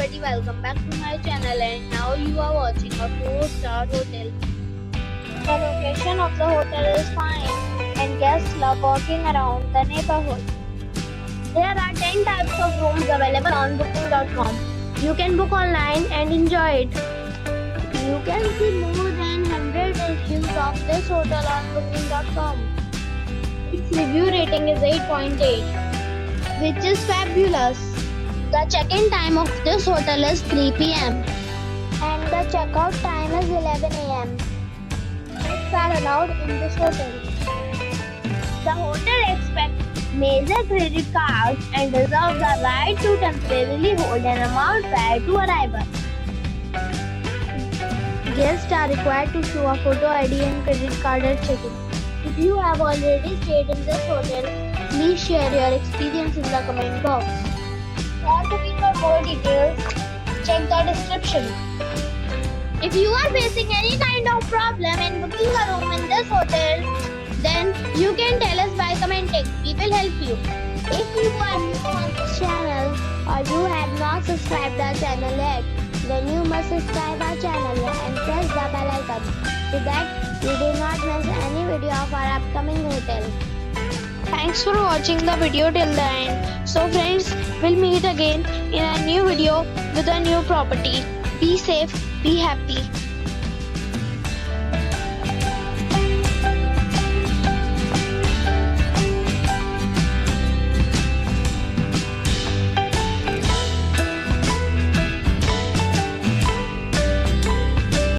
everybody, welcome back to my channel, and now you are watching a 4-star hotel. The location of the hotel is fine and guests love walking around the neighborhood. There are 10 types of rooms available on booking.com. You can book online and enjoy it. You can see more than 100 reviews of this hotel on booking.com. Its review rating is 8.8, which is fabulous. The check-in time of this hotel is 3 p.m. and the check-out time is 11 a.m. Pets are allowed in this hotel. The hotel accepts major credit cards and reserves the right to temporarily hold an amount prior to arrival. Guests are required to show a photo ID and credit card at check-in. If you have already stayed in this hotel, please share your experience in the comment box. For booking or more details, check the description. If you are facing any kind of problem in booking a room in this hotel, then you can tell us by commenting. We will help you. If you are new on this channel or you have not subscribed our channel yet, then you must subscribe our channel and press the bell icon so that you do not miss any video of our upcoming hotel. Thanks for watching the video till the end. So friends, we'll meet again in a new video with a new property. Be safe, be happy.